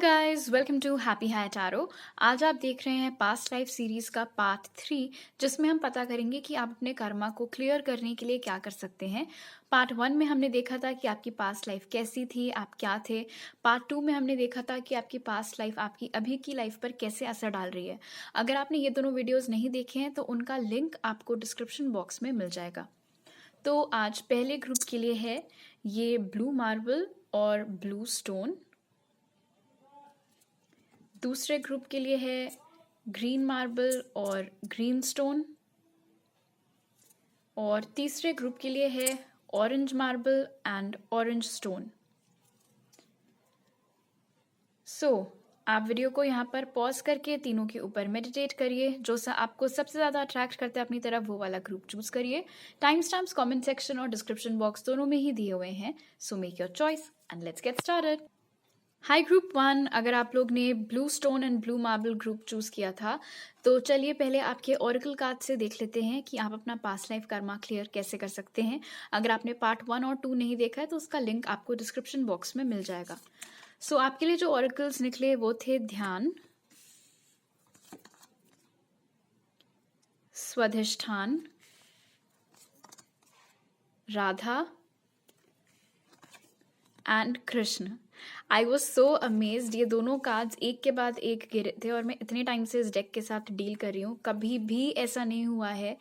Guys, welcome to happy high tarot. आज आप देख रहे हैं पास्ट लाइफ सीरीज का पार्ट 3, जिसमें हम पता करेंगे कि आप अपने कर्मा को क्लियर करने के लिए क्या कर सकते हैं। पार्ट 1 में हमने देखा था कि आपकी पास्ट लाइफ कैसी थी, आप क्या थे। पार्ट 2 में हमने देखा था कि आपकी पास्ट लाइफ आपकी अभी की लाइफ पर कैसे असर डाल रही है। अगर आपने ये दोनों वीडियोज़ नहीं देखे हैं तो उनका लिंक आपको डिस्क्रिप्शन बॉक्स में मिल जाएगा। तो आज पहले ग्रुप के लिए है ये ब्लू मार्बल और ब्लू स्टोन। दूसरे ग्रुप के लिए है ग्रीन मार्बल और ग्रीन स्टोन। और तीसरे ग्रुप के लिए है orange marble and orange stone. आप वीडियो को यहाँ पर पॉज करके तीनों के ऊपर मेडिटेट करिए। जो आपको सबसे ज़्यादा अट्रैक्ट करता है अपनी तरफ, वो वाला ग्रुप चूज करिए। टाइम स्टैम्प्स कमेंट सेक्शन और डिस्क्रिप्शन बॉक्स दोनों में ही दिए हुए हैं। So make your choice and let's get started. High group 1, अगर आप लोग ने blue stone and blue marble group choose किया था तो चलिए पहले आपके ओरेकल कार्ड से देख लेते हैं कि आप अपना पास्ट लाइफ कर्मा क्लियर कैसे कर सकते हैं। अगर आपने पार्ट 1 और 2 नहीं देखा है तो उसका लिंक आपको डिस्क्रिप्शन बॉक्स में मिल जाएगा। आपके लिए जो ओरेकल्स निकले वो थे ध्यान, स्वाधिष्ठान, Radha and Krishna. I was so amazed, ये दोनों कार्ड्स एक के बाद एक गिरे थे और मैं इतने टाइम से इस डेक के साथ डील कर रही हूँ। कभी भी ऐसा नहीं हुआ है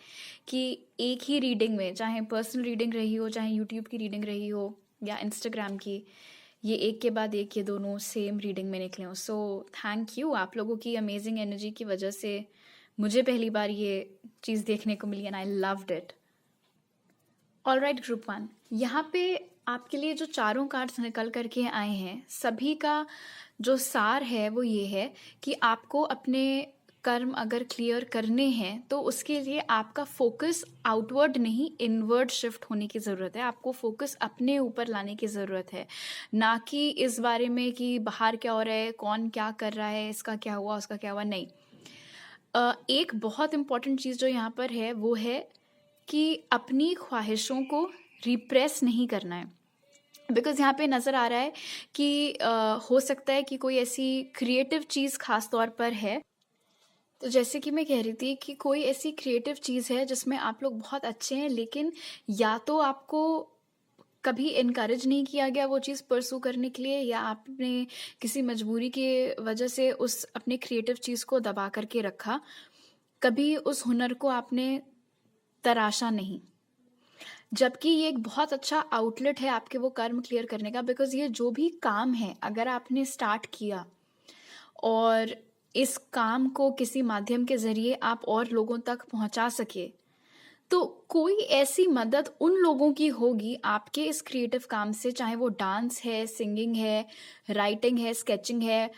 कि एक ही रीडिंग में, चाहे पर्सनल रीडिंग रही हो, चाहे यूट्यूब की रीडिंग रही हो या इंस्टाग्राम की, ये एक के बाद एक ये दोनों सेम रीडिंग में निकले हों। सो थैंक यू, आप लोगों की अमेजिंग एनर्जी की वजह से मुझे पहली बार ये चीज़ देखने को मिली and I loved it. Alright group 1, यहाँ पे आपके लिए जो चारों कार्ड्स निकल करके आए हैं, सभी का जो सार है वो ये है कि आपको अपने कर्म अगर क्लियर करने हैं तो उसके लिए आपका फोकस आउटवर्ड नहीं इनवर्ड शिफ्ट होने की ज़रूरत है। आपको फोकस अपने ऊपर लाने की ज़रूरत है, ना कि इस बारे में कि बाहर क्या हो रहा है, कौन क्या कर रहा है, इसका क्या हुआ, उसका क्या हुआ। नहीं, एक बहुत इम्पॉर्टेंट चीज़ जो यहाँ पर है वो है कि अपनी ख्वाहिशों को रिप्रेस नहीं करना है। बिकॉज़ यहाँ पे नज़र आ रहा है कि हो सकता है कि कोई ऐसी क्रिएटिव चीज़ खास तौर पर है। तो जैसे कि मैं कह रही थी कि कोई ऐसी क्रिएटिव चीज़ है जिसमें आप लोग बहुत अच्छे हैं, लेकिन या तो आपको कभी इनकरेज नहीं किया गया वो चीज़ परसू करने के लिए, या आपने किसी मजबूरी के वजह से उस अपने क्रिएटिव चीज़ को दबा करके रखा। कभी उस हुनर को आपने तराशा नहीं, जबकि ये एक बहुत अच्छा आउटलेट है आपके वो कर्म क्लियर करने का। बिकॉज़ ये जो भी काम है, अगर आपने स्टार्ट किया और इस काम को किसी माध्यम के ज़रिए आप और लोगों तक पहुंचा सके, तो कोई ऐसी मदद उन लोगों की होगी आपके इस क्रिएटिव काम से, चाहे वो डांस है, सिंगिंग है, राइटिंग है, स्केचिंग है,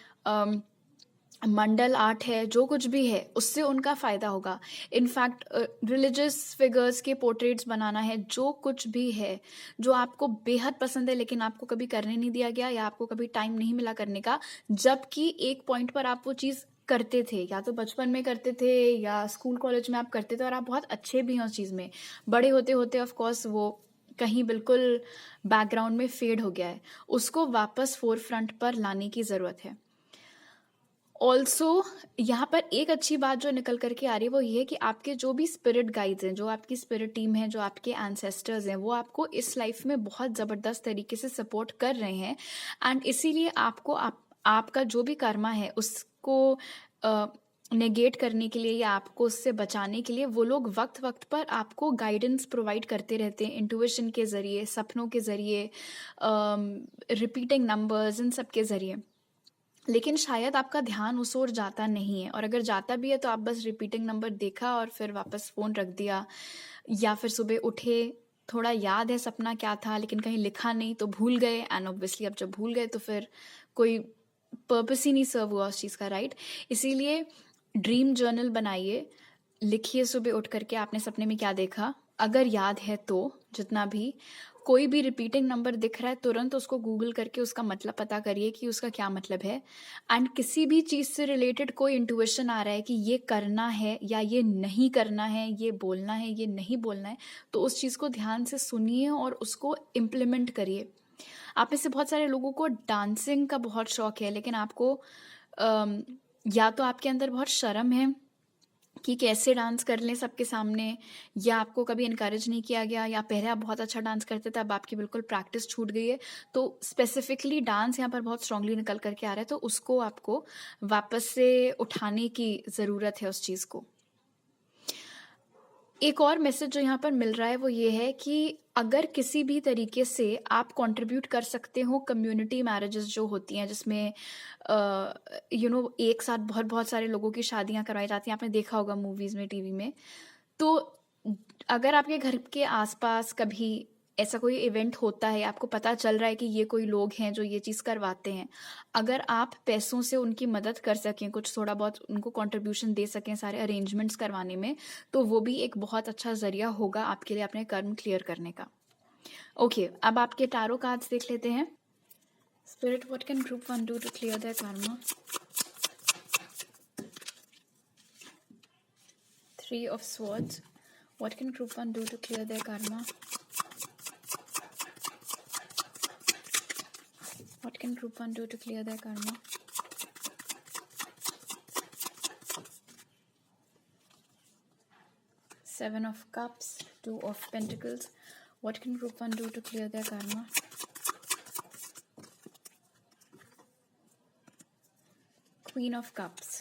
मंडल आर्ट है, जो कुछ भी है उससे उनका फ़ायदा होगा। इनफैक्ट रिलीजियस फिगर्स के पोर्ट्रेट्स बनाना है, जो कुछ भी है जो आपको बेहद पसंद है लेकिन आपको कभी करने नहीं दिया गया या आपको कभी टाइम नहीं मिला करने का, जबकि एक पॉइंट पर आप वो चीज़ करते थे, या तो बचपन में करते थे या स्कूल कॉलेज में आप करते थे और आप बहुत अच्छे भी हैं उस चीज़ में। बड़े होते होते ऑफ कोर्स वो कहीं बिल्कुल बैकग्राउंड में फेड हो गया है, उसको वापस फोर फ्रंट पर लाने की ज़रूरत है। ऑल्सो यहाँ पर एक अच्छी बात जो निकल करके आ रही है वो ये है कि आपके जो भी स्पिरिट गाइड्स हैं, जो आपकी स्पिरिट टीम है, जो आपके एंसेस्टर्स हैं, वो आपको इस लाइफ में बहुत ज़बरदस्त तरीके से सपोर्ट कर रहे हैं। एंड इसीलिए आपको आपका जो भी कर्मा है उसको नेगेट करने के लिए या आपको उससे बचाने के लिए वो लोग वक्त वक्त पर आपको गाइडेंस प्रोवाइड करते रहते हैं, इंट्यूशन के ज़रिए, सपनों के ज़रिए, रिपीटिंग नंबर्स, इन सब के ज़रिए। लेकिन शायद आपका ध्यान उस ओर जाता नहीं है, और अगर जाता भी है तो आप बस रिपीटिंग नंबर देखा और फिर वापस फ़ोन रख दिया, या फिर सुबह उठे, थोड़ा याद है सपना क्या था लेकिन कहीं लिखा नहीं तो भूल गए। एंड ऑब्वियसली अब जब भूल गए तो फिर कोई पर्पस ही नहीं सर्व हुआ उस चीज़ का, राइट। इसीलिए ड्रीम जर्नल बनाइए, लिखिए सुबह उठ करके आपने सपने में क्या देखा, अगर याद है तो, जितना भी कोई भी रिपीटिंग नंबर दिख रहा है तुरंत उसको गूगल करके उसका मतलब पता करिए कि उसका क्या मतलब है। एंड किसी भी चीज़ से रिलेटेड कोई इंट्यूशन आ रहा है कि ये करना है या ये नहीं करना है, ये बोलना है, ये नहीं बोलना है, तो उस चीज़ को ध्यान से सुनिए और उसको इम्प्लीमेंट करिए। आप में से बहुत सारे लोगों को डांसिंग का बहुत शौक है, लेकिन आपको अम, या तो आपके अंदर बहुत शर्म है कि कैसे डांस कर लें सबके सामने, या आपको कभी इनकरेज नहीं किया गया, या पहले आप बहुत अच्छा डांस करते थे अब आपकी बिल्कुल प्रैक्टिस छूट गई है। तो स्पेसिफिकली डांस यहाँ पर बहुत स्ट्रांगली निकल करके आ रहा है, तो उसको आपको वापस से उठाने की ज़रूरत है उस चीज़ को। एक और मैसेज जो यहाँ पर मिल रहा है वो ये है कि अगर किसी भी तरीके से आप कंट्रीब्यूट कर सकते हो कम्युनिटी मैरिजेस जो होती हैं, जिसमें एक साथ बहुत बहुत सारे लोगों की शादियां करवाई जाती हैं, आपने देखा होगा मूवीज में, टीवी में। तो अगर आपके घर के आसपास कभी ऐसा कोई इवेंट होता है, आपको पता चल रहा है कि ये कोई लोग हैं जो ये चीज़ करवाते हैं, अगर आप पैसों से उनकी मदद कर सकें, कुछ थोड़ा बहुत उनको कंट्रीब्यूशन दे सकें सारे अरेंजमेंट्स करवाने में, तो वो भी एक बहुत अच्छा ज़रिया होगा आपके लिए अपने कर्म क्लियर करने का। ओके, अब आपके टारो कार्ड्स देख लेते हैं। Spirit, what can group 1 do to clear their karma? 3 of swords. What can group 1 do to clear their karma? What can group 1 do to clear their karma? Seven of Cups, 2 of Pentacles. What can group 1 do to clear their karma? Queen of Cups.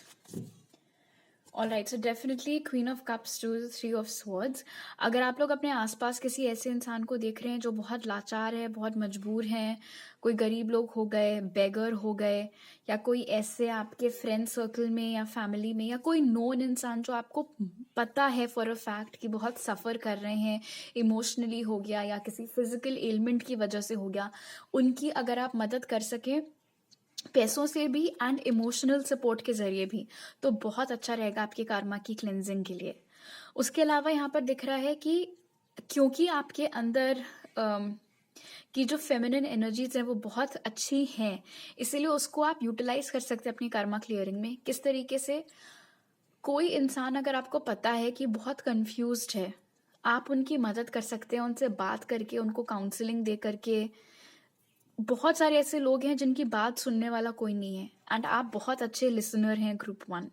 Alright, so definitely queen of cups to 3 of swords. अगर आप लोग अपने आसपास किसी ऐसे इंसान को देख रहे हैं जो बहुत लाचार है, बहुत मजबूर हैं, कोई गरीब लोग हो गए, बेगर हो गए, या कोई ऐसे आपके फ्रेंड सर्कल में या फैमिली में, या कोई नोन इंसान जो आपको पता है फॉर अ फैक्ट कि बहुत सफ़र कर रहे हैं, इमोशनली हो गया या किसी फिजिकल एलिमेंट की वजह से हो गया, उनकी अगर आप मदद कर सकें पैसों से भी एंड इमोशनल सपोर्ट के ज़रिए भी, तो बहुत अच्छा रहेगा आपके कार्मा की क्लेंजिंग के लिए। उसके अलावा यहाँ पर दिख रहा है कि क्योंकि आपके अंदर की जो फेमिनिन एनर्जीज हैं वो बहुत अच्छी हैं, इसीलिए उसको आप यूटिलाइज कर सकते हैं अपनी कर्मा क्लियरिंग में। किस तरीके से? कोई इंसान अगर आपको पता है कि बहुत कंफ्यूज्ड है, आप उनकी मदद कर सकते हैं, उनसे बात करके, उनको काउंसलिंग दे करके। बहुत सारे ऐसे लोग हैं जिनकी बात सुनने वाला कोई नहीं है, एंड आप बहुत अच्छे लिसनर हैं ग्रुप 1,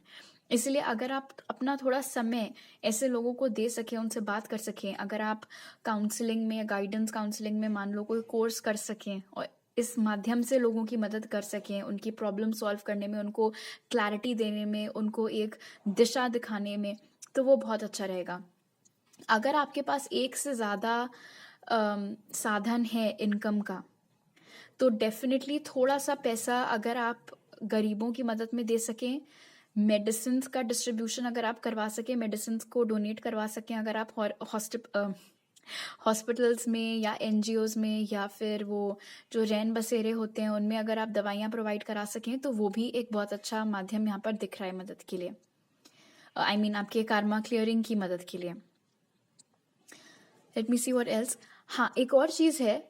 इसलिए अगर आप अपना थोड़ा समय ऐसे लोगों को दे सकें, उनसे बात कर सकें, अगर आप काउंसलिंग में या गाइडेंस काउंसलिंग में मान लो कोई कोर्स कर सकें और इस माध्यम से लोगों की मदद कर सकें, उनकी प्रॉब्लम सॉल्व करने में, उनको क्लैरिटी देने में, उनको एक दिशा दिखाने में, तो वो बहुत अच्छा रहेगा। अगर आपके पास एक से ज़्यादा साधन है इनकम का, तो डेफिनेटली थोड़ा सा पैसा अगर आप गरीबों की मदद में दे सकें, मेडिसिन का डिस्ट्रीब्यूशन अगर आप करवा सकें, मेडिसिन को डोनेट करवा सकें, अगर आप हॉस्पिटल्स में या एनजीओज में या फिर वो जो रैन बसेरे होते हैं उनमें अगर आप दवाइयाँ प्रोवाइड करा सकें, तो वो भी एक बहुत अच्छा माध्यम यहाँ पर दिख रहा है मदद के लिए। आई मीन आपके कार्मा क्लियरिंग की मदद के लिए। Let me see what else. हाँ, एक और चीज़ है,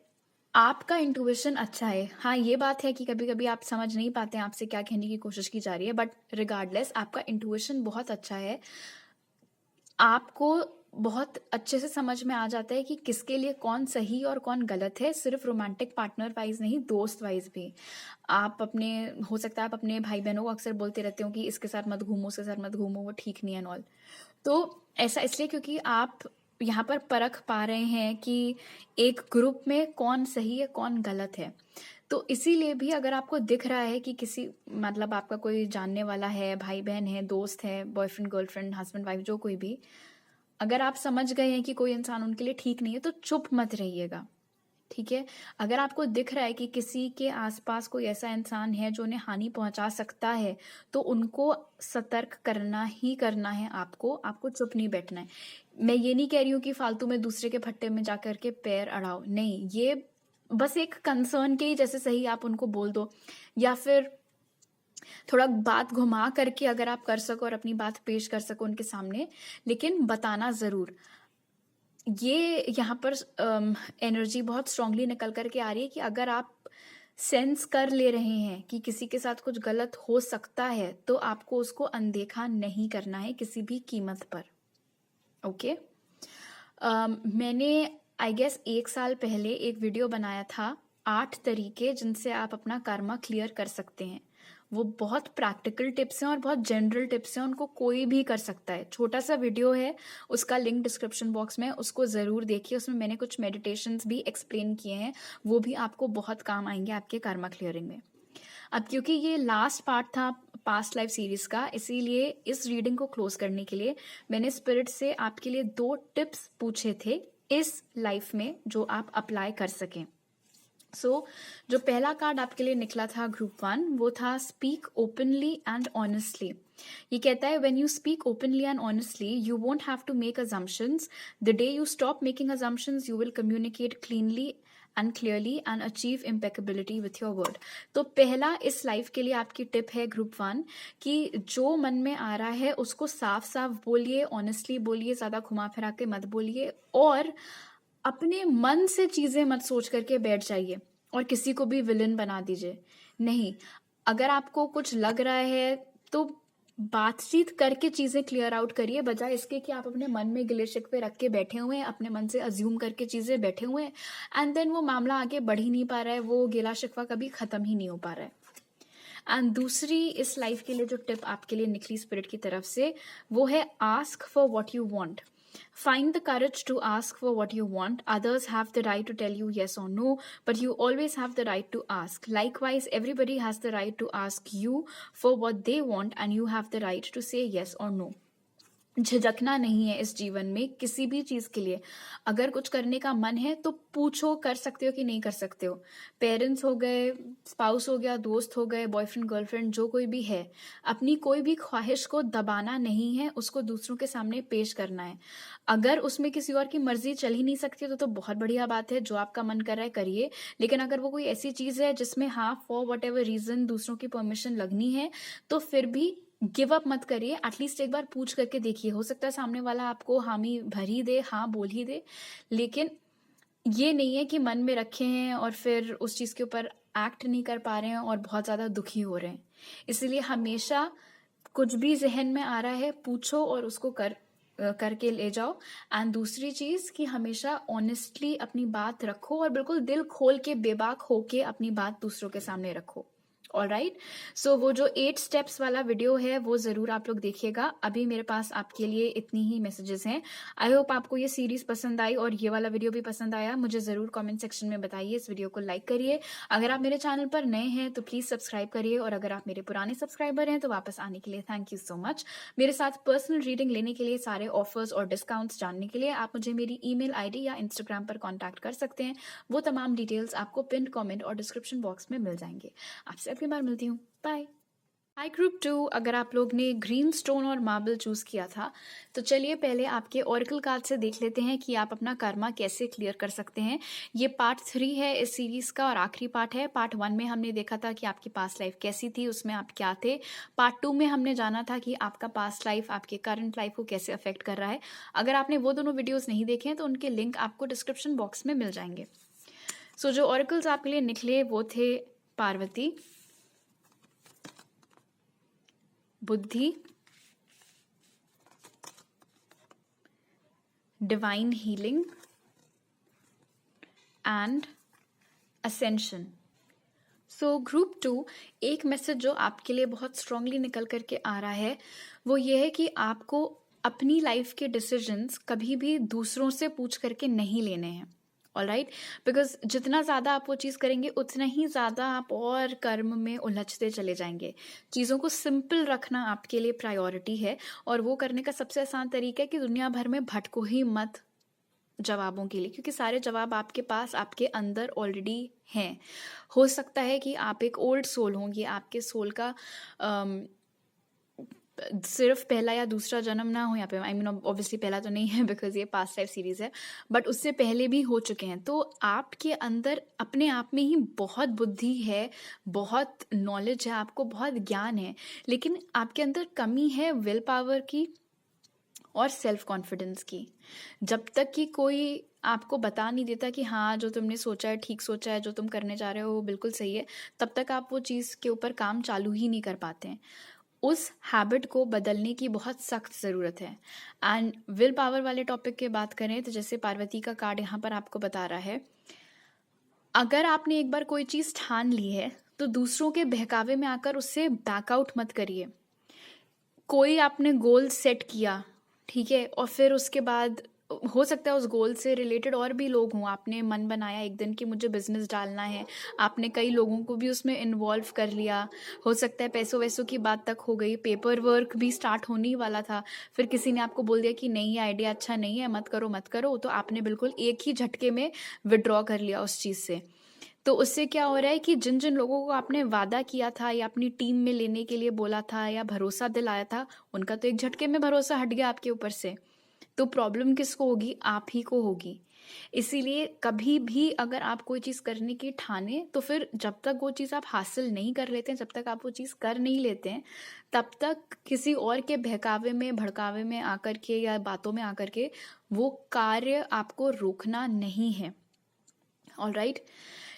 आपका इंट्यूशन अच्छा है। हाँ, ये बात है कि कभी कभी आप समझ नहीं पाते हैं आपसे क्या कहने की कोशिश की जा रही है, बट रिगार्डलेस आपका इंट्यूशन बहुत अच्छा है। आपको बहुत अच्छे से समझ में आ जाता है कि किसके लिए कौन सही और कौन गलत है, सिर्फ रोमांटिक पार्टनर वाइज नहीं, दोस्त वाइज भी। आप अपने, हो सकता है आप अपने भाई बहनों को अक्सर बोलते रहते हो कि इसके साथ मत घूमो, उसके साथ मत घूमो, वो ठीक नहीं है एंड ऑल। तो ऐसा इसलिए क्योंकि आप यहाँ पर परख पा रहे हैं कि एक ग्रुप में कौन सही है कौन गलत है। तो इसीलिए भी अगर आपको दिख रहा है कि किसी, मतलब आपका कोई जानने वाला है, भाई बहन है, दोस्त है, बॉयफ्रेंड गर्लफ्रेंड, हस्बैंड वाइफ, जो कोई भी, अगर आप समझ गए हैं कि कोई इंसान उनके लिए ठीक नहीं है, तो चुप मत रहिएगा, ठीक है? अगर आपको दिख रहा है कि किसी के आसपास कोई ऐसा इंसान है जो उन्हें हानि पहुंचा सकता है, तो उनको सतर्क करना ही करना है, आपको चुप नहीं बैठना है। मैं ये नहीं कह रही हूँ कि फालतू में दूसरे के फट्टे में जा करके पैर अड़ाओ, नहीं, ये बस एक कंसर्न के ही जैसे सही आप उनको बोल दो, या फिर थोड़ा बात घुमा करके अगर आप कर सको और अपनी बात पेश कर सको उनके सामने, लेकिन बताना ज़रूर। ये यहाँ पर एनर्जी बहुत स्ट्रांगली निकल करके आ रही है कि अगर आप सेंस कर ले रहे हैं कि किसी के साथ कुछ गलत हो सकता है, तो आपको उसको अनदेखा नहीं करना है किसी भी कीमत पर। ओके? मैंने आई गेस 1 साल पहले एक वीडियो बनाया था 8 तरीके जिनसे आप अपना कर्मा क्लियर कर सकते हैं। वो बहुत प्रैक्टिकल टिप्स हैं और बहुत जनरल टिप्स हैं, उनको कोई भी कर सकता है। छोटा सा वीडियो है, उसका लिंक डिस्क्रिप्शन बॉक्स में, उसको ज़रूर देखिए। उसमें मैंने कुछ मेडिटेशंस भी एक्सप्लेन किए हैं, वो भी आपको बहुत काम आएंगे आपके कर्मा क्लियरिंग में। अब क्योंकि ये लास्ट पार्ट था पास्ट लाइफ सीरीज का, इसीलिए इस रीडिंग को क्लोज करने के लिए मैंने स्पिरिट से आपके लिए 2 टिप्स पूछे थे इस लाइफ में जो आप अप्लाई कर सकें। जो पहला कार्ड आपके लिए निकला था ग्रुप 1, वो था स्पीक ओपनली एंड ऑनेस्टली। ये कहता है when you speak openly and honestly you won't have to make assumptions. The day you stop making assumptions you will communicate cleanly and clearly and achieve impeccability with your word. तो पहला इस life के लिए आपकी tip है group 1 कि जो मन में आ रहा है उसको साफ साफ बोलिए, ऑनेस्टली बोलिए, ज्यादा घुमा फिरा के मत बोलिए, और अपने मन से चीजें मत सोच करके बैठ जाइए और किसी को भी विलन बना दीजिए। नहीं, अगर आपको कुछ लग रहा है तो बातचीत करके चीजें क्लियर आउट करिए, बजाय इसके कि आप अपने मन में गिले शिकवे रख के बैठे हुए हैं, अपने मन से अज्यूम करके चीजें बैठे हुए हैं, एंड देन वो मामला आगे बढ़ ही नहीं पा रहा है, वो गिला शिकवा कभी खत्म ही नहीं हो पा रहा है। एंड दूसरी इस लाइफ के लिए जो टिप आपके लिए निकली स्पिरिट की तरफ से, वो है ask for what you want. Find the courage to ask for what you want. Others have the right to tell you yes or no, but you always have the right to ask. Likewise, everybody has the right to ask you for what they want, and you have the right to say yes or no. झिझकना नहीं है इस जीवन में किसी भी चीज के लिए। अगर कुछ करने का मन है तो पूछो, कर सकते हो कि नहीं कर सकते हो। पेरेंट्स हो गए, स्पाउस हो गया, दोस्त हो गए, बॉयफ्रेंड गर्लफ्रेंड, जो कोई भी है, अपनी कोई भी ख्वाहिश को दबाना नहीं है, उसको दूसरों के सामने पेश करना है। अगर उसमें किसी और की मर्जी चल ही नहीं सकती तो बहुत बढ़िया बात है, जो आपका मन कर रहा है करिए। लेकिन अगर वो कोई ऐसी चीज है जिसमें हाँ फॉर वट एवर रीजन दूसरों की परमिशन लगनी है, तो फिर भी गिव अप मत करिए। एटलीस्ट एक बार पूछ करके देखिए, हो सकता है सामने वाला आपको हामी भर ही दे, हाँ बोल ही दे, लेकिन ये नहीं है कि मन में रखे हैं और फिर उस चीज के ऊपर एक्ट नहीं कर पा रहे हैं और बहुत ज्यादा दुखी हो रहे हैं। इसलिए हमेशा कुछ भी जहन में आ रहा है पूछो और उसको करके ले जाओ। एंड दूसरी चीज कि हमेशा ऑनेस्टली अपनी बात रखो और बिल्कुल दिल खोल के बेबाक होके अपनी बात दूसरों के सामने रखो। ऑलराइट, सो वो जो 8 स्टेप्स वाला वीडियो है वो जरूर आप लोग देखिएगा। अभी मेरे पास आपके लिए इतनी ही मैसेजेस हैं। आई होप आपको ये सीरीज पसंद आई और ये वाला वीडियो भी पसंद आया। मुझे जरूर कमेंट सेक्शन में बताइए, इस वीडियो को लाइक करिए। अगर आप मेरे चैनल पर नए हैं तो प्लीज सब्सक्राइब करिए, और अगर आप मेरे पुराने सब्सक्राइबर हैं तो वापस आने के लिए थैंक यू सो मच। मेरे साथ पर्सनल रीडिंग लेने के लिए, सारे ऑफर्स और डिस्काउंट्स जानने के लिए आप मुझे मेरी ईमेल आईडी या इंस्टाग्राम पर कॉन्टैक्ट कर सकते हैं। वो तमाम डिटेल्स आपको पिन कॉमेंट और डिस्क्रिप्शन बॉक्स में मिल जाएंगे। आपसे अगली बार मिलती हूँ, बाय। हाई ग्रुप 2, अगर आप लोग ने ग्रीन स्टोन और मार्बल चूज किया था तो चलिए पहले आपके ओरेकल कार्ड से देख लेते हैं कि आप अपना कर्मा कैसे क्लियर कर सकते हैं। ये पार्ट 3 है इस सीरीज का और आखिरी पार्ट है। पार्ट 1 में हमने देखा था कि आपकी पास्ट लाइफ कैसी थी, उसमें आप क्या थे। पार्ट 2 में हमने जाना था कि आपका पास्ट लाइफ आपके करंट लाइफ को कैसे अफेक्ट कर रहा है। अगर आपने वो दोनों वीडियोज नहीं देखे हैं तो उनके लिंक आपको डिस्क्रिप्शन बॉक्स में मिल जाएंगे। जो ओरेकल्स आपके लिए निकले वो थे Parvati, Buddhi, divine healing and ascension. Group 2, एक मैसेज जो आपके लिए बहुत स्ट्रांगली निकल करके आ रहा है वो ये है कि आपको अपनी लाइफ के डिसीजंस कभी भी दूसरों से पूछ करके नहीं लेने हैं। ऑलराइट, बिकॉज जितना ज़्यादा आप वो चीज़ करेंगे उतना ही ज़्यादा आप और कर्म में उलझते चले जाएंगे। चीज़ों को सिंपल रखना आपके लिए प्रायोरिटी है, और वो करने का सबसे आसान तरीका है कि दुनिया भर में भटको ही मत जवाबों के लिए, क्योंकि सारे जवाब आपके पास आपके अंदर ऑलरेडी हैं। हो सकता है कि आप एक ओल्ड सोल हों, ये आपके सोल का सिर्फ पहला या दूसरा जन्म ना हो यहाँ पे। आई मीन ऑब्वियसली पहला तो नहीं है बिकॉज ये पास्ट लाइफ सीरीज है, बट उससे पहले भी हो चुके हैं। तो आपके अंदर अपने आप में ही बहुत बुद्धि है, बहुत नॉलेज है, आपको बहुत ज्ञान है, लेकिन आपके अंदर कमी है विल पावर की और सेल्फ कॉन्फिडेंस की। जब तक कि कोई आपको बता नहीं देता कि हाँ जो तुमने सोचा है ठीक सोचा है, जो तुम करने जा रहे हो वो बिल्कुल सही है, तब तक आप वो चीज़ के ऊपर काम चालू ही नहीं कर पाते हैं। उस हैबिट को बदलने की बहुत सख्त ज़रूरत है। एंड विल पावर वाले टॉपिक की बात करें तो जैसे पार्वती का कार्ड यहाँ पर आपको बता रहा है, अगर आपने एक बार कोई चीज़ ठान ली है तो दूसरों के बहकावे में आकर उससे बैकआउट मत करिए। कोई आपने गोल सेट किया, ठीक है, और फिर उसके बाद हो सकता है उस गोल से रिलेटेड और भी लोग हों। आपने मन बनाया एक दिन कि मुझे बिजनेस डालना है, आपने कई लोगों को भी उसमें इन्वॉल्व कर लिया, हो सकता है पैसों वैसों की बात तक हो गई, पेपर वर्क भी स्टार्ट होने ही वाला था, फिर किसी ने आपको बोल दिया कि नहीं, ये आइडिया अच्छा नहीं है, मत करो मत करो, तो आपने बिल्कुल एक ही झटके में विड्रॉ कर लिया उस चीज़ से। तो उससे क्या हो रहा है कि जिन जिन लोगों को आपने वादा किया था या अपनी टीम में लेने के लिए बोला था या भरोसा दिलाया था, उनका तो एक झटके में भरोसा हट गया आपके ऊपर से। तो प्रॉब्लम किसको होगी? आप ही को होगी। इसीलिए कभी भी अगर आप कोई चीज़ करने की ठाने, तो फिर जब तक वो चीज़ आप हासिल नहीं कर लेते हैं, जब तक आप वो चीज़ कर नहीं लेते हैं, तब तक किसी और के बहकावे में, भड़कावे में आकर के या बातों में आकर के वो कार्य आपको रोकना नहीं है। ऑलराइट,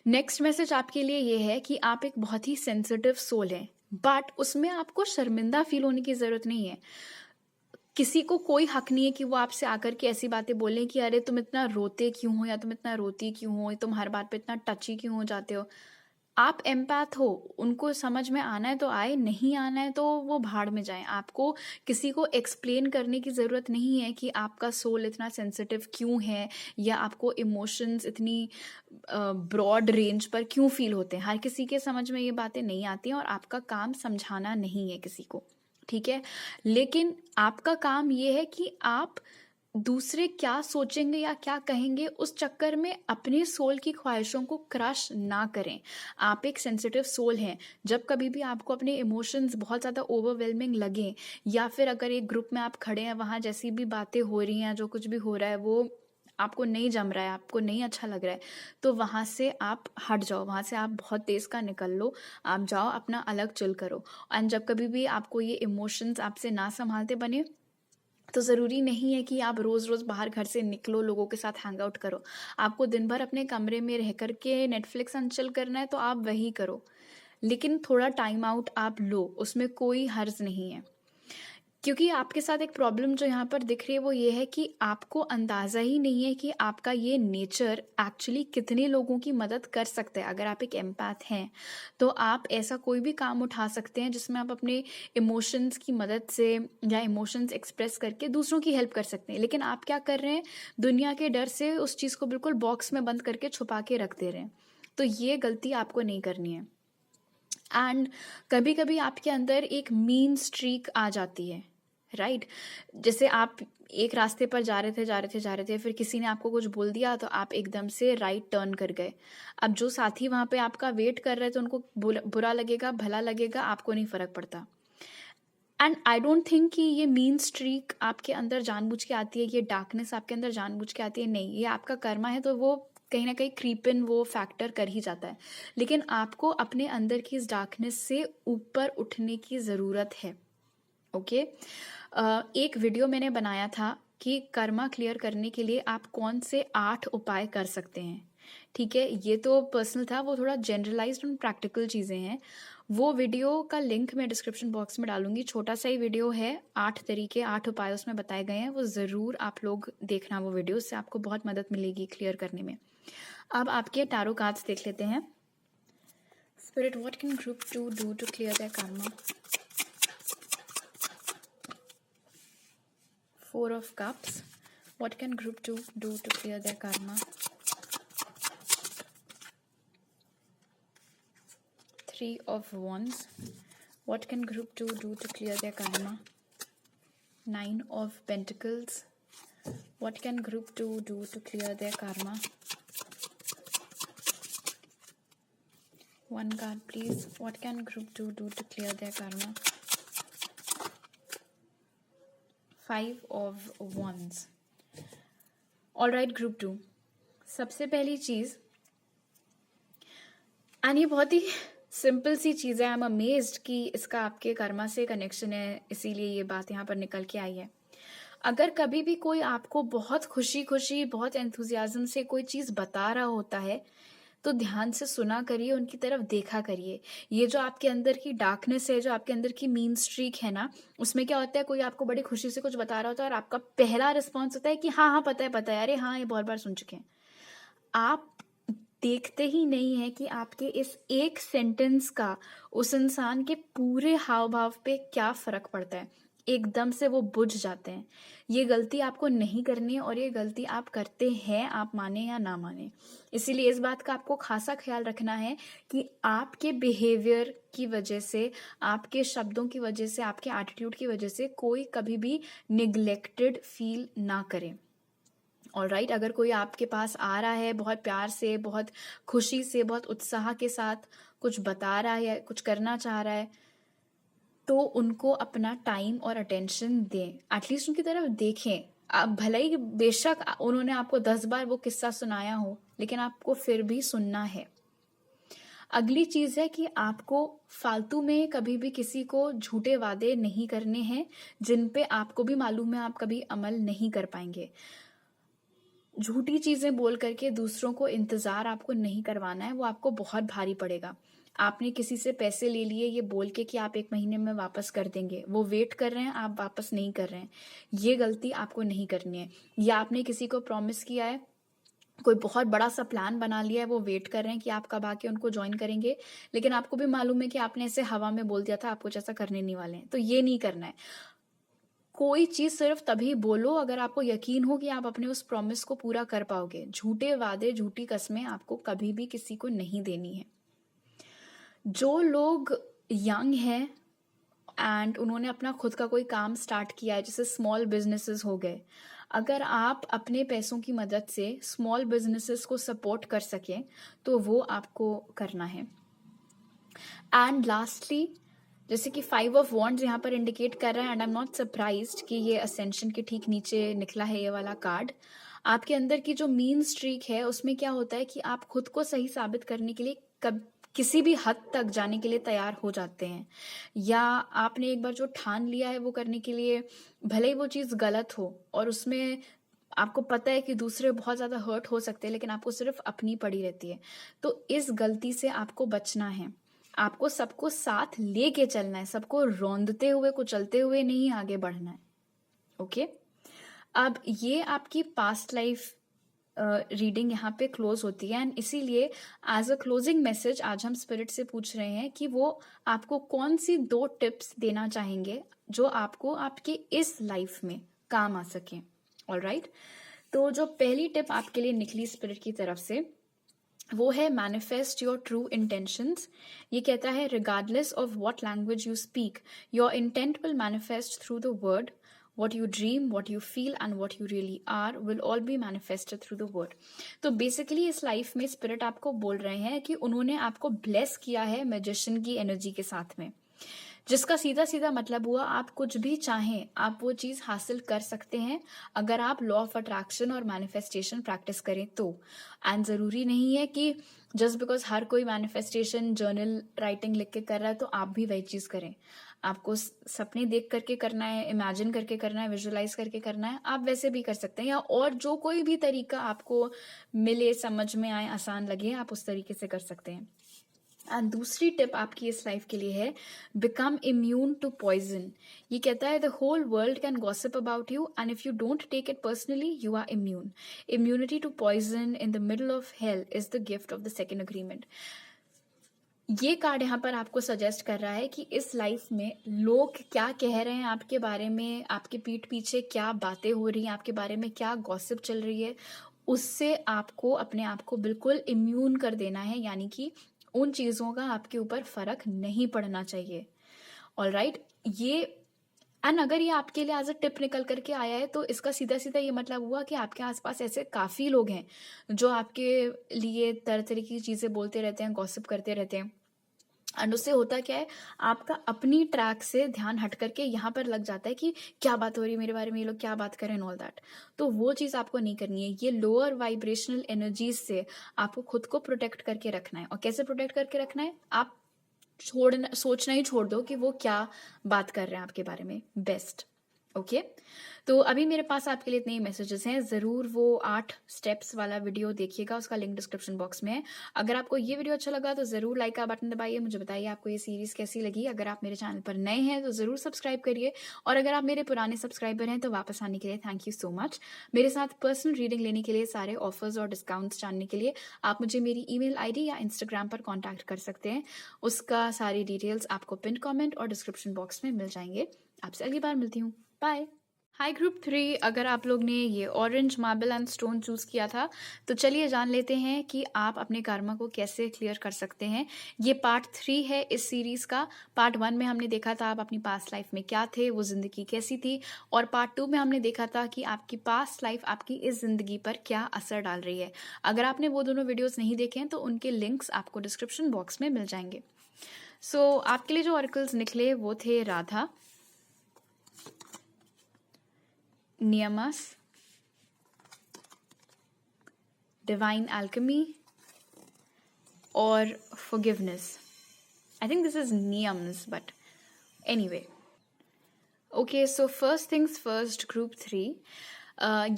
नेक्स्ट मैसेज आपके लिए ये है कि आप एक बहुत ही सेंसिटिव सोल हैं, बट उसमें आपको शर्मिंदा फील होने की ज़रूरत नहीं है। किसी को कोई हक नहीं है कि वो आपसे आकर के ऐसी बातें बोलें कि अरे तुम इतना रोते क्यों हो, या तुम इतना रोती क्यों हो, तुम हर बात पे इतना टची क्यों हो जाते हो। आप एम्पैथ हो, उनको समझ में आना है तो आए, नहीं आना है तो वो भाड़ में जाएं। आपको किसी को एक्सप्लेन करने की ज़रूरत नहीं है कि आपका सोल इतना सेंसिटिव क्यों है, या आपको इमोशंस इतनी ब्रॉड रेंज पर क्यों फील होते हैं। हर किसी के समझ में ये बातें नहीं आती हैं, और आपका काम समझाना नहीं है किसी को, ठीक है। लेकिन आपका काम ये है कि आप दूसरे क्या सोचेंगे या क्या कहेंगे उस चक्कर में अपने सोल की ख्वाहिशों को क्रश ना करें। आप एक सेंसिटिव सोल हैं। जब कभी भी आपको अपने इमोशंस बहुत ज़्यादा ओवरवेलमिंग लगें, या फिर अगर एक ग्रुप में आप खड़े हैं, वहाँ जैसी भी बातें हो रही हैं, जो कुछ भी हो रहा है वो आपको नहीं जम रहा है, आपको नहीं अच्छा लग रहा है, तो वहाँ से आप हट जाओ, वहाँ से आप बहुत तेज़ का निकल लो, आप जाओ अपना अलग चिल करो। एंड जब कभी भी आपको ये इमोशंस आपसे ना संभालते बने, तो ज़रूरी नहीं है कि आप रोज़ रोज़ बाहर घर से निकलो, लोगों के साथ हैंग आउट करो। आपको दिन भर अपने कमरे में रह कर के नेटफ्लिक्स एंड चिल करना है तो आप वही करो, लेकिन थोड़ा टाइम आउट आप लो, उसमें कोई हर्ज नहीं है। क्योंकि आपके साथ एक प्रॉब्लम जो यहाँ पर दिख रही है वो ये है कि आपको अंदाज़ा ही नहीं है कि आपका ये नेचर एक्चुअली कितने लोगों की मदद कर सकता है। अगर आप एक एम्पैथ हैं तो आप ऐसा कोई भी काम उठा सकते हैं जिसमें आप अपने इमोशंस की मदद से या इमोशंस एक्सप्रेस करके दूसरों की हेल्प कर सकते हैं। लेकिन आप क्या कर रहे हैं? दुनिया के डर से उस चीज़ को बिल्कुल बॉक्स में बंद करके छुपा के रख दे रहे हैं। तो ये गलती आपको नहीं करनी है। एंड कभी कभी आपके अंदर एक मीन स्ट्रीक आ जाती है, राइट। जैसे आप एक रास्ते पर जा रहे थे, फिर किसी ने आपको कुछ बोल दिया तो आप एकदम से राइट टर्न कर गए। अब जो साथी वहाँ पे आपका वेट कर रहे थे उनको बुरा लगेगा, भला लगेगा, आपको नहीं फर्क पड़ता। एंड आई डोंट थिंक कि ये मीन स्ट्रीक आपके अंदर जानबूझ के आती है, ये डार्कनेस आपके अंदर जानबूझ के आती है, नहीं, ये आपका कर्मा है, तो वो कहीं ना कहीं क्रीप इन वो फैक्टर कर ही जाता है। लेकिन आपको अपने अंदर की इस डार्कनेस से ऊपर उठने की ज़रूरत है, ओके। एक वीडियो मैंने बनाया था कि कर्मा क्लियर करने के लिए आप कौन से 8 उपाय कर सकते हैं, ठीक है। ये तो पर्सनल था, वो थोड़ा जनरलाइज्ड और प्रैक्टिकल चीज़ें हैं। वो वीडियो का लिंक मैं डिस्क्रिप्शन बॉक्स में डालूंगी, छोटा सा ही वीडियो है, 8 तरीके 8 उपाय उसमें बताए गए हैं, वो ज़रूर आप लोग देखना वो वीडियो, उससे आपको बहुत मदद मिलेगी क्लियर करने में। अब आपके टैरो कार्ड्स देख लेते हैं। Spirit, what can group 2 do to clear their karma? 4 of Cups. What can group 2 do to clear their karma? 3 of Wands. What can group 2 do to clear their karma? 9 of Pentacles. What can group 2 do to clear their karma? 1 card please. What can group 2 do to clear their karma? 5 of Wands. Alright group 2, सबसे पहली चीज़, and ये बहुत ही simple सी चीज़ है, I am amazed कि इसका आपके कर्मा से connection है, इसीलिए ये बात यहाँ पर निकल के आई है। अगर कभी भी कोई आपको बहुत खुशी खुशी, बहुत एंथुजियाज्म से कोई चीज़ बता रहा होता है, तो ध्यान से सुना करिए, उनकी तरफ देखा करिए। ये जो आपके अंदर की डार्कनेस है, जो आपके अंदर की मीन स्ट्रीक है ना, उसमें क्या होता है, कोई आपको बड़ी खुशी से कुछ बता रहा होता है और आपका पहला रिस्पॉन्स होता है कि हाँ हाँ पता है, अरे हाँ ये बहुत बार सुन चुके हैं। आप देखते ही नहीं है कि आपके इस एक सेंटेंस का उस इंसान के पूरे हाव भाव पे क्या फर्क पड़ता है। एकदम से वो बुझ जाते हैं। ये गलती आपको नहीं करनी है और ये गलती आप करते हैं, आप माने या ना माने। इसीलिए इस बात का आपको खासा ख्याल रखना है कि आपके बिहेवियर की वजह से, आपके शब्दों की वजह से, आपके एटीट्यूड की वजह से कोई कभी भी निग्लेक्टेड फील ना करे। ऑलराइट, अगर कोई आपके पास आ रहा है बहुत प्यार से, बहुत खुशी से, बहुत उत्साह के साथ कुछ बता रहा है या कुछ करना चाह रहा है, तो उनको अपना टाइम और अटेंशन दें। एटलीस्ट उनकी तरफ देखें। आप भले ही बेशक उन्होंने आपको 10 बार वो किस्सा सुनाया हो, लेकिन आपको फिर भी सुनना है। अगली चीज है कि आपको फालतू में कभी भी किसी को झूठे वादे नहीं करने हैं जिन पे आपको भी मालूम है आप कभी अमल नहीं कर पाएंगे। झूठी चीजें बोल करके दूसरों को इंतजार आपको नहीं करवाना है, वो आपको बहुत भारी पड़ेगा। आपने किसी से पैसे ले लिए ये बोल के कि आप 1 महीने में वापस कर देंगे, वो वेट कर रहे हैं, आप वापस नहीं कर रहे हैं। ये गलती आपको नहीं करनी है। या आपने किसी को प्रॉमिस किया है, कोई बहुत बड़ा सा प्लान बना लिया है, वो वेट कर रहे हैं कि आप कब आके उनको ज्वाइन करेंगे, लेकिन आपको भी मालूम है कि आपने ऐसे हवा में बोल दिया था, आप कुछ ऐसा करने नहीं वाले हैं, तो ये नहीं करना है। कोई चीज सिर्फ तभी बोलो अगर आपको यकीन हो कि आप अपने उस प्रॉमिस को पूरा कर पाओगे। झूठे वादे, झूठी कस्में आपको कभी भी किसी को नहीं देनी है। जो लोग यंग हैं एंड उन्होंने अपना खुद का कोई काम स्टार्ट किया है, जैसे स्मॉल बिजनेसेस हो गए, अगर आप अपने पैसों की मदद से स्मॉल बिजनेसेस को सपोर्ट कर सकें तो वो आपको करना है। एंड लास्टली, जैसे कि 5 ऑफ वॉन्ड्स यहाँ पर इंडिकेट कर रहा है, and I am not surprised कि ये असेंशन के ठीक नीचे निकला है ये वाला कार्ड। आपके अंदर की जो मीन स्ट्रीक है उसमें क्या होता है कि आप खुद को सही साबित करने के लिए किसी भी हद तक जाने के लिए तैयार हो जाते हैं, या आपने एक बार जो ठान लिया है वो करने के लिए, भले ही वो चीज़ गलत हो और उसमें आपको पता है कि दूसरे बहुत ज़्यादा हर्ट हो सकते हैं, लेकिन आपको सिर्फ अपनी पड़ी रहती है। तो इस गलती से आपको बचना है। आपको सबको साथ लेके चलना है, सबको रौंदते हुए, कुचलते हुए नहीं आगे बढ़ना है। ओके, अब ये आपकी पास्ट लाइफ रीडिंग यहाँ पे क्लोज होती है, एंड इसीलिए एज अ क्लोजिंग मैसेज आज हम स्पिरिट से पूछ रहे हैं कि वो आपको कौन सी 2 टिप्स देना चाहेंगे जो आपको आपके इस लाइफ में काम आ सके। ऑलराइट, तो जो पहली टिप आपके लिए निकली स्पिरिट की तरफ से वो है मैनिफेस्ट योर ट्रू इंटेंशंस। ये कहता है regardless of what language you speak, your intent will manifest through the word. What you dream, what you feel and what you really are will all be manifested through the word. तो basically इस life में spirit आपको बोल रहे हैं कि उन्होंने आपको ब्लेस किया है मैजिशियन की एनर्जी के साथ में, जिसका सीधा सीधा मतलब हुआ आप कुछ भी चाहें आप वो चीज हासिल कर सकते हैं अगर आप लॉ ऑफ अट्रैक्शन और मैनिफेस्टेशन प्रैक्टिस करें तो। एंड जरूरी नहीं है कि जस्ट बिकॉज हर कोई मैनिफेस्टेशन जर्नल राइटिंग लिख के कर रहा है तो आप भी वही चीज करें। आपको सपने देख करके करना है, इमेजिन करके करना है, विजुअलाइज करके करना है, आप वैसे भी कर सकते हैं, या और जो कोई भी तरीका आपको मिले, समझ में आए, आसान लगे, आप उस तरीके से कर सकते हैं। एंड दूसरी टिप आपकी इस लाइफ के लिए है बिकम इम्यून टू पॉइजन। ये कहता है the whole world can gossip about you and if you don't take it personally you are immune. Immunity to poison in the middle of hell is the gift of the second agreement. ये card यहाँ पर आपको suggest कर रहा है कि इस life में लोग क्या कह रहे हैं आपके बारे में, आपके पीठ पीछे क्या बातें हो रही हैं, आपके बारे में क्या गॉसिप चल रही है, उससे आपको अपने आप को बिल्कुल इम्यून कर देना है, यानी कि उन चीजों का आपके ऊपर फर्क नहीं पड़ना चाहिए। ऑलराइट, ये एंड अगर ये आपके लिए एज अ टिप निकल करके आया है तो इसका सीधा सीधा ये मतलब हुआ कि आपके आसपास ऐसे काफी लोग हैं जो आपके लिए तरह तरह की चीजें बोलते रहते हैं, गॉसिप करते रहते हैं, एंड उससे होता क्या है आपका अपनी ट्रैक से ध्यान हट करके यहाँ पर लग जाता है कि क्या बात हो रही है मेरे बारे में, ये लोग क्या बात करें एंड ऑल दैट। तो वो चीज़ आपको नहीं करनी है। ये लोअर वाइब्रेशनल एनर्जीज से आपको खुद को प्रोटेक्ट करके रखना है। और कैसे प्रोटेक्ट करके रखना है, आप सोचना ही छोड़ दो कि वो क्या बात कर रहे हैं आपके बारे में। बेस्ट। ओके। तो अभी मेरे पास आपके लिए इतने ही मैसेजेस हैं। ज़रूर वो 8 स्टेप्स वाला वीडियो देखिएगा, उसका लिंक डिस्क्रिप्शन बॉक्स में है। अगर आपको ये वीडियो अच्छा लगा तो ज़रूर लाइक का बटन दबाइए, मुझे बताइए आपको ये सीरीज़ कैसी लगी। अगर आप मेरे चैनल पर नए हैं तो ज़रूर सब्सक्राइब करिए, और अगर आप मेरे पुराने सब्सक्राइबर हैं तो वापस आने के लिए थैंक यू सो मच। मेरे साथ पर्सनल रीडिंग लेने के लिए, सारे ऑफर्स और डिस्काउंट्स जानने के लिए आप मुझे मेरी ईमेल आईडी या इंस्टाग्राम पर कॉन्टैक्ट कर सकते हैं। उसका सारी डिटेल्स आपको पिन कमेंट और डिस्क्रिप्शन बॉक्स में मिल जाएंगे। आपसे अगली बार मिलती हूँ। बाय। हाय ग्रुप 3, अगर आप लोग ने ये orange marble and stone choose किया था तो चलिए जान लेते हैं कि आप अपने कर्मा को कैसे क्लियर कर सकते हैं। ये पार्ट 3 है इस सीरीज़ का। पार्ट 1 में हमने देखा था आप अपनी पास्ट लाइफ में क्या थे, वो ज़िंदगी कैसी थी, और पार्ट 2 में हमने देखा था कि आपकी पास्ट लाइफ आपकी इस ज़िंदगी पर क्या असर डाल रही है। अगर आपने वो दोनों वीडियोज़ नहीं देखे हैं तो उनके लिंक्स आपको डिस्क्रिप्शन बॉक्स में मिल जाएंगे। सो आपके लिए जो ऑरेकल्स निकले वो थे राधा, नियमस, डिवाइन alchemy, और forgiveness. I think this is niyams, but anyway. Okay, so first things first, group 3.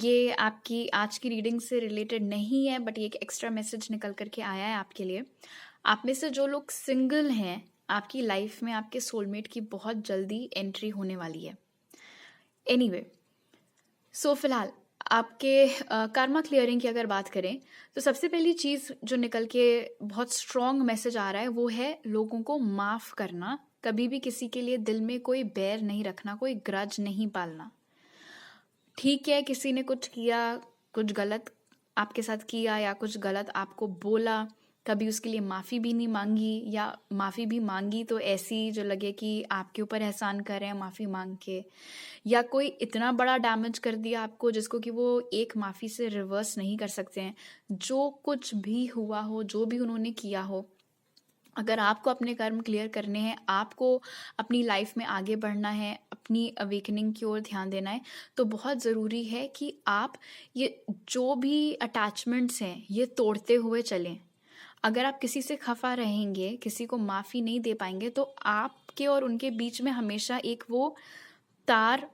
ये आपकी आज की रीडिंग से रिलेटेड नहीं है, बट ये एक एक्स्ट्रा मैसेज निकल करके आया है आपके लिए। आप में से जो लोग सिंगल हैं, आपकी लाइफ में आपके सोलमेट की बहुत जल्दी एंट्री होने वाली है। एनीवे, सो फिलहाल आपके कर्मा क्लियरिंग की अगर बात करें तो सबसे पहली चीज़ जो निकल के बहुत स्ट्रॉन्ग मैसेज आ रहा है वो है लोगों को माफ़ करना। कभी भी किसी के लिए दिल में कोई बैर नहीं रखना, कोई ग्रज नहीं पालना। ठीक है, किसी ने कुछ किया, कुछ गलत आपके साथ किया या कुछ गलत आपको बोला, कभी उसके लिए माफ़ी भी नहीं मांगी, या माफ़ी भी मांगी तो ऐसी जो लगे कि आपके ऊपर एहसान कर रहे हैं माफ़ी मांग के, या कोई इतना बड़ा डैमेज कर दिया आपको जिसको कि वो एक माफ़ी से रिवर्स नहीं कर सकते हैं। जो कुछ भी हुआ हो, जो भी उन्होंने किया हो, अगर आपको अपने कर्म क्लियर करने हैं, आपको अपनी लाइफ में आगे बढ़ना है, अपनी अवेकनिंग की ओर ध्यान देना है, तो बहुत ज़रूरी है कि आप ये जो भी अटैचमेंट्स हैं ये तोड़ते हुए चलें। अगर आप किसी से खफा रहेंगे, किसी को माफ़ी नहीं दे पाएंगे, तो आपके और उनके बीच में हमेशा एक वो तार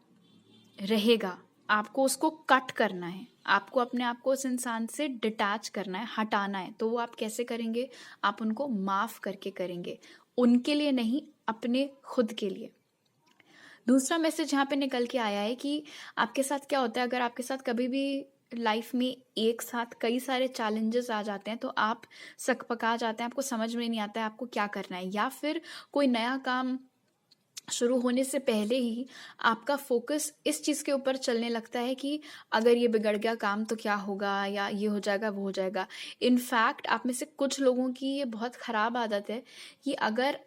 रहेगा। आपको उसको कट करना है, आपको अपने आप को उस इंसान से डिटैच करना है, हटाना है। तो वो आप कैसे करेंगे? आप उनको माफ़ करके करेंगे, उनके लिए नहीं, अपने खुद के लिए। दूसरा मैसेज यहाँ पे निकल के आया है कि आपके साथ क्या होता है, अगर आपके साथ कभी भी लाइफ में एक साथ कई सारे चैलेंजेस आ जाते हैं तो आप सकपका जाते हैं, आपको समझ में नहीं आता है आपको क्या करना है, या फिर कोई नया काम शुरू होने से पहले ही आपका फोकस इस चीज़ के ऊपर चलने लगता है कि अगर ये बिगड़ गया काम तो क्या होगा, या ये हो जाएगा वो हो जाएगा। इनफैक्ट आप में से कुछ लोगों की ये बहुत ख़राब आदत है कि अगर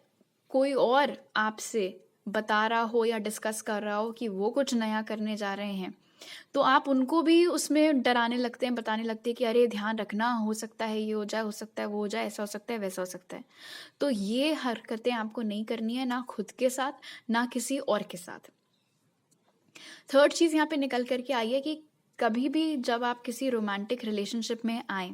कोई और आपसे बता रहा हो या डिस्कस कर रहा हो कि वो कुछ नया करने जा रहे हैं, तो आप उनको भी उसमें डराने लगते हैं, बताने लगते हैं कि अरे ध्यान रखना, हो सकता है ये हो जाए, हो सकता है वो हो जाए, ऐसा हो सकता है वैसा हो सकता है। तो ये हरकतें आपको नहीं करनी है, ना खुद के साथ, ना किसी और के साथ। थर्ड चीज़ यहाँ पे निकल करके आई है कि कभी भी जब आप किसी रोमांटिक रिलेशनशिप में आए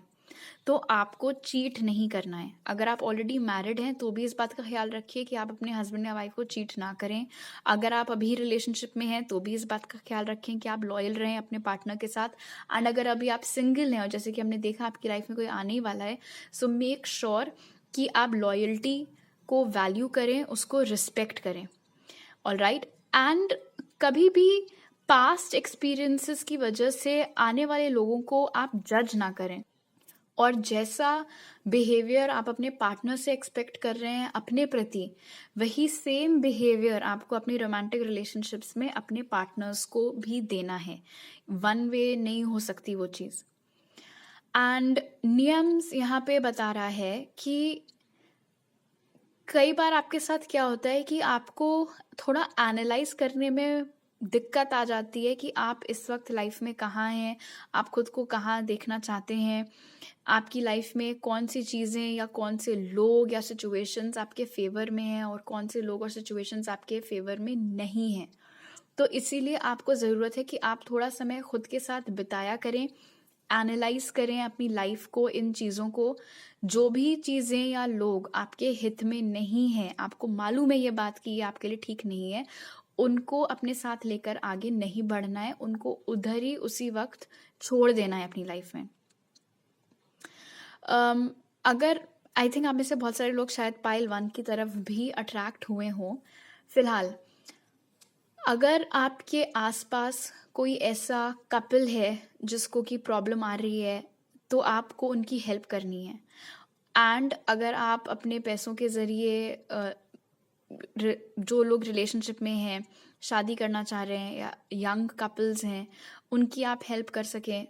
तो आपको चीट नहीं करना है। अगर आप ऑलरेडी मैरिड हैं तो भी इस बात का ख्याल रखिए कि आप अपने हस्बैंड या वाइफ को चीट ना करें। अगर आप अभी रिलेशनशिप में हैं तो भी इस बात का ख्याल रखें कि आप लॉयल रहें अपने पार्टनर के साथ। एंड अगर अभी आप सिंगल हैं और जैसे कि हमने देखा आपकी लाइफ में कोई आने ही वाला है, सो मेक श्योर कि आप लॉयल्टी को वैल्यू करें, उसको रिस्पेक्ट करें। ऑलराइट। एंड कभी भी पास्ट एक्सपीरियंसेस की वजह से आने वाले लोगों को आप जज ना करें, और जैसा बिहेवियर आप अपने पार्टनर से एक्सपेक्ट कर रहे हैं अपने प्रति, वही सेम बिहेवियर आपको अपनी रोमांटिक रिलेशनशिप्स में अपने पार्टनर्स को भी देना है। वन वे नहीं हो सकती वो चीज़। एंड नियम्स यहाँ पे बता रहा है कि कई बार आपके साथ क्या होता है कि आपको थोड़ा एनालाइज करने में दिक्कत आ जाती है कि आप इस वक्त लाइफ में कहाँ हैं, आप खुद को कहाँ देखना चाहते हैं, आपकी लाइफ में कौन सी चीज़ें या कौन से लोग या सिचुएशंस आपके फेवर में हैं और कौन से लोग और सिचुएशंस आपके फेवर में नहीं हैं। तो इसीलिए आपको ज़रूरत है कि आप थोड़ा समय खुद के साथ बिताया करें, एनालाइज करें अपनी लाइफ को, इन चीज़ों को। जो भी चीज़ें या लोग आपके हित में नहीं हैं, आपको मालूम है ये बात कि ये आपके लिए ठीक नहीं है, उनको अपने साथ लेकर आगे नहीं बढ़ना है, उनको उधर ही उसी वक्त छोड़ देना है अपनी लाइफ में। अगर आई थिंक आप में से बहुत सारे लोग शायद पाइल 1 की तरफ भी अट्रैक्ट हुए हों। फिलहाल अगर आपके आसपास कोई ऐसा कपल है जिसको कि प्रॉब्लम आ रही है, तो आपको उनकी हेल्प करनी है। एंड अगर आप अपने पैसों के ज़रिए जो लोग रिलेशनशिप में हैं, शादी करना चाह रहे हैं या यंग कपल्स हैं, उनकी आप हेल्प कर सकें।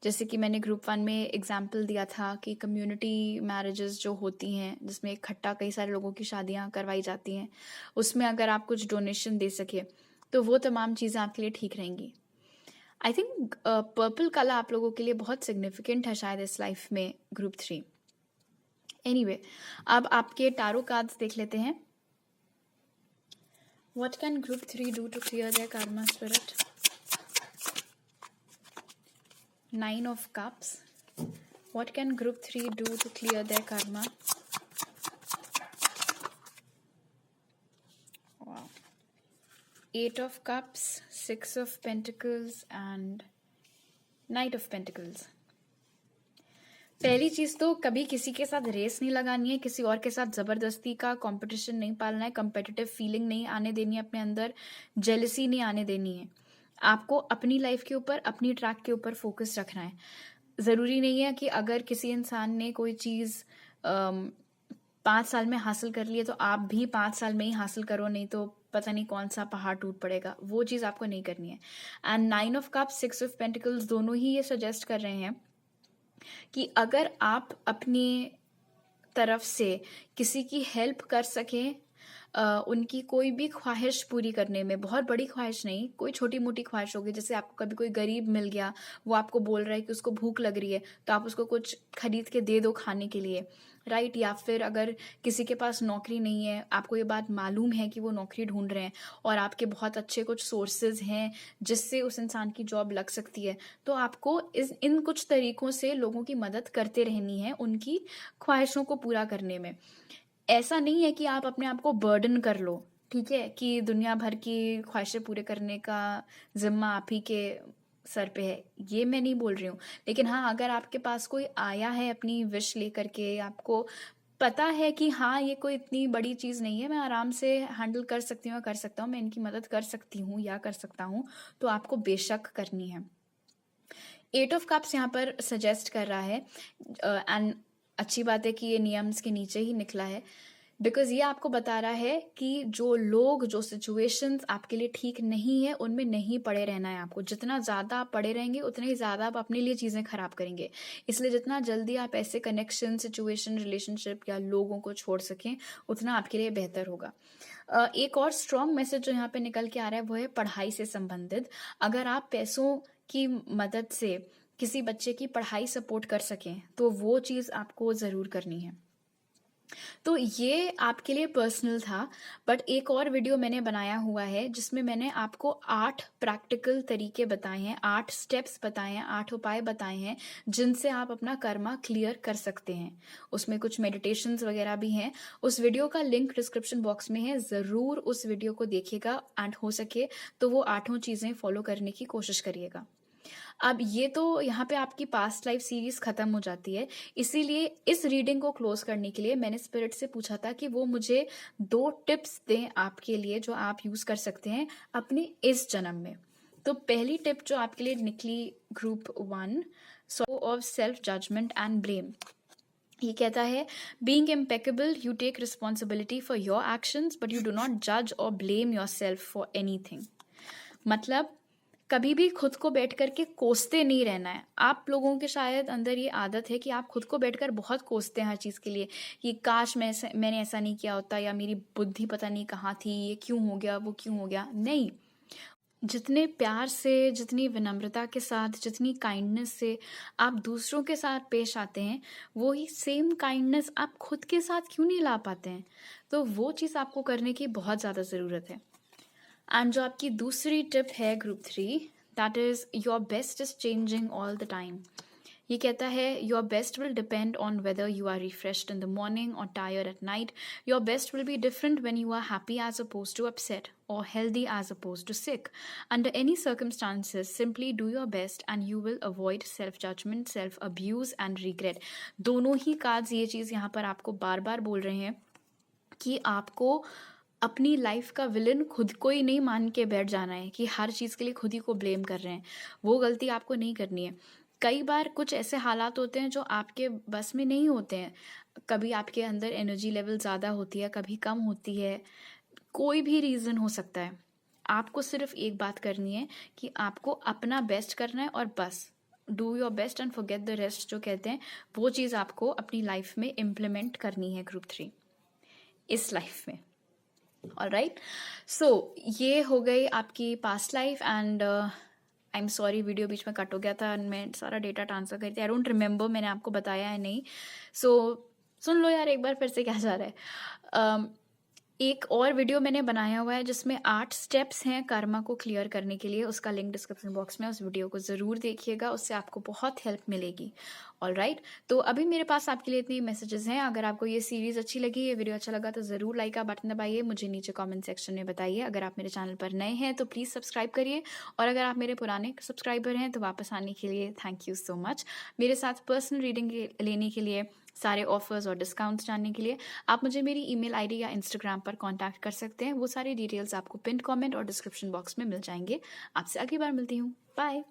जैसे कि मैंने ग्रुप 1 में एग्जाम्पल दिया था कि कम्युनिटी मैरिजेस जो होती हैं, जिसमें इकट्ठा कई सारे लोगों की शादियां करवाई जाती हैं, उसमें अगर आप कुछ डोनेशन दे सके तो वो तमाम चीज़ें आपके लिए ठीक रहेंगी। आई थिंक पर्पल कलर आप लोगों के लिए बहुत सिग्निफिकेंट है शायद इस लाइफ में, ग्रुप 3। एनीवे, अब आपके टारो कार्ड्स देख लेते हैं। What can group 3 do to clear their karma, spirit? 9 of Cups. What can group 3 do to clear their karma? Wow. 8 of Cups, 6 of Pentacles and Knight of Pentacles. पहली चीज तो कभी किसी के साथ रेस नहीं लगानी है, किसी और के साथ जबरदस्ती का कंपटीशन नहीं पालना है, कंपेटिटिव फीलिंग नहीं आने देनी है अपने अंदर, जेलसी नहीं आने देनी है। आपको अपनी लाइफ के ऊपर, अपनी ट्रैक के ऊपर फोकस रखना है। जरूरी नहीं है कि अगर किसी इंसान ने कोई चीज 5 साल में हासिल कर ली है तो आप भी 5 साल में ही हासिल करो, नहीं तो पता नहीं कौन सा पहाड़ टूट पड़ेगा। वो चीज आपको नहीं करनी है। And 9 of cups, 6 of pentacles दोनों ही ये सजेस्ट कर रहे हैं कि अगर आप अपनी तरफ से किसी की हेल्प कर सकें, उनकी कोई भी ख्वाहिश पूरी करने में, बहुत बड़ी ख्वाहिश नहीं, कोई छोटी मोटी ख्वाहिश होगी, जैसे आपको कभी कोई गरीब मिल गया, वो आपको बोल रहा है कि उसको भूख लग रही है, तो आप उसको कुछ खरीद के दे दो खाने के लिए, राइट। या फिर अगर किसी के पास नौकरी नहीं है, आपको ये बात मालूम है कि वो नौकरी ढूंढ रहे हैं और आपके बहुत अच्छे कुछ सोर्सेज हैं जिससे उस इंसान की जॉब लग सकती है, तो आपको इन कुछ तरीकों से लोगों की मदद करते रहनी है उनकी ख्वाहिशों को पूरा करने में। ऐसा नहीं है कि आप अपने आप को बर्डन कर लो, ठीक है, कि दुनिया भर की ख्वाहिशें पूरे करने का जिम्मा आप ही के सर पे है, ये मैं नहीं बोल रही हूँ। लेकिन हाँ, अगर आपके पास कोई आया है अपनी विश लेकर के, आपको पता है कि हाँ ये कोई इतनी बड़ी चीज़ नहीं है, मैं आराम से हैंडल कर सकती हूँ या कर सकता हूँ, मैं इनकी मदद कर सकती हूँ या कर सकता हूँ, तो आपको बेशक करनी है। 8 ऑफ कप्स यहाँ पर सजेस्ट कर रहा है, एंड अच्छी बात है कि ये नियम्स के नीचे ही निकला है, बिकॉज ये आपको बता रहा है कि जो लोग, जो सिचुएशंस आपके लिए ठीक नहीं है, उनमें नहीं पड़े रहना है आपको। जितना ज़्यादा आप पड़े रहेंगे उतने ही ज़्यादा आप अपने लिए चीज़ें खराब करेंगे। इसलिए जितना जल्दी आप ऐसे कनेक्शन, सिचुएशन, रिलेशनशिप या लोगों को छोड़ सकें, उतना आपके लिए बेहतर होगा। एक और स्ट्रॉन्ग मैसेज जो यहाँ पे निकल के आ रहा है वो है पढ़ाई से संबंधित। अगर आप पैसों की मदद से किसी बच्चे की पढ़ाई सपोर्ट कर सकें तो वो चीज़ आपको ज़रूर करनी है। तो ये आपके लिए पर्सनल था, बट एक और वीडियो मैंने बनाया हुआ है जिसमें मैंने आपको 8 प्रैक्टिकल तरीके बताए हैं, 8 स्टेप्स बताए हैं, 8 उपाय बताए हैं जिनसे आप अपना कर्मा क्लियर कर सकते हैं। उसमें कुछ मेडिटेशंस वगैरह भी हैं। उस वीडियो का लिंक डिस्क्रिप्शन बॉक्स में है, ज़रूर उस वीडियो को देखिएगा एंड हो सके तो वो 8 चीज़ें फॉलो करने की कोशिश करिएगा। अब ये तो यहाँ पे आपकी पास्ट लाइफ सीरीज खत्म हो जाती है, इसीलिए इस रीडिंग को क्लोज करने के लिए मैंने स्पिरिट से पूछा था कि वो मुझे 2 टिप्स दें आपके लिए जो आप यूज कर सकते हैं अपने इस जन्म में। तो पहली टिप जो आपके लिए निकली, group 1, so of self judgment and blame. ये कहता है, being impeccable you take responsibility for your actions but you do not जज और blame yourself for anything. मतलब कभी भी खुद को बैठ करके कोसते नहीं रहना है। आप लोगों के शायद अंदर ये आदत है कि आप खुद को बैठकर बहुत कोसते हैं हर चीज़ के लिए, कि काश मैंने ऐसा नहीं किया होता, या मेरी बुद्धि पता नहीं कहाँ थी, ये क्यों हो गया, वो क्यों हो गया। नहीं, जितने प्यार से, जितनी विनम्रता के साथ, जितनी काइंडनेस से आप दूसरों के साथ पेश आते हैं, वो ही सेम काइंडनेस आप खुद के साथ क्यों नहीं ला पाते हैं। तो वो चीज़ आपको करने की बहुत ज़्यादा ज़रूरत है। एंड जो आपकी दूसरी टिप है group 3, that is your best is changing all the time. ये कहता है your best will depend on whether you are refreshed in the morning और tired at night. Your best will be different when you are happy as opposed to upset, or healthy as opposed to sick. Under any circumstances, simply do your best and you will avoid self-judgment, self-abuse and regret. दोनों ही cards ये चीज़ यहाँ पर आपको बार बार बोल रहे हैं कि आपको अपनी लाइफ का विलन खुद को ही नहीं मान के बैठ जाना है कि हर चीज़ के लिए खुद ही को ब्लेम कर रहे हैं. वो गलती आपको नहीं करनी है. कई बार कुछ ऐसे हालात होते हैं जो आपके बस में नहीं होते हैं. कभी आपके अंदर एनर्जी लेवल ज़्यादा होती है, कभी कम होती है, कोई भी रीज़न हो सकता है. आपको सिर्फ एक बात करनी है कि आपको अपना बेस्ट करना है और बस do your best and forget the rest जो कहते हैं, वो चीज़ आपको अपनी लाइफ में इम्प्लीमेंट करनी है ग्रुप 3 इस लाइफ में. ऑलराइट, सो ये हो गई आपकी past life. And I am sorry video बीच में कट हो गया था and मैं सारा डेटा ट्रांसफ़र करी थी. आई डोंट रिमेंबर मैंने आपको बताया है नहीं. सो सुन लो यार एक बार फिर से क्या जा रहा है. एक और वीडियो मैंने बनाया हुआ है जिसमें 8 स्टेप्स हैं कर्मा को क्लियर करने के लिए. उसका लिंक डिस्क्रिप्शन बॉक्स में, उस वीडियो को ज़रूर देखिएगा, उससे आपको बहुत हेल्प मिलेगी. ऑलराइट, तो अभी मेरे पास आपके लिए इतनी मैसेजेस हैं. अगर आपको ये सीरीज़ अच्छी लगी, ये वीडियो अच्छा लगा तो ज़रूर लाइक का बटन दबाइए. मुझे नीचे कमेंट सेक्शन में बताइए. अगर आप मेरे चैनल पर नए हैं तो प्लीज़ सब्सक्राइब करिए, और अगर आप मेरे पुराने सब्सक्राइबर हैं तो वापस आने के लिए थैंक यू सो मच. मेरे साथ पर्सनल रीडिंग लेने के लिए, सारे ऑफर्स और डिस्काउंट्स जानने के लिए आप मुझे मेरी ईमेल आईडी या इंस्टाग्राम पर कांटेक्ट कर सकते हैं. वो सारी डिटेल्स आपको पिन कमेंट और डिस्क्रिप्शन बॉक्स में मिल जाएंगे. आपसे अगली बार मिलती हूँ. बाय.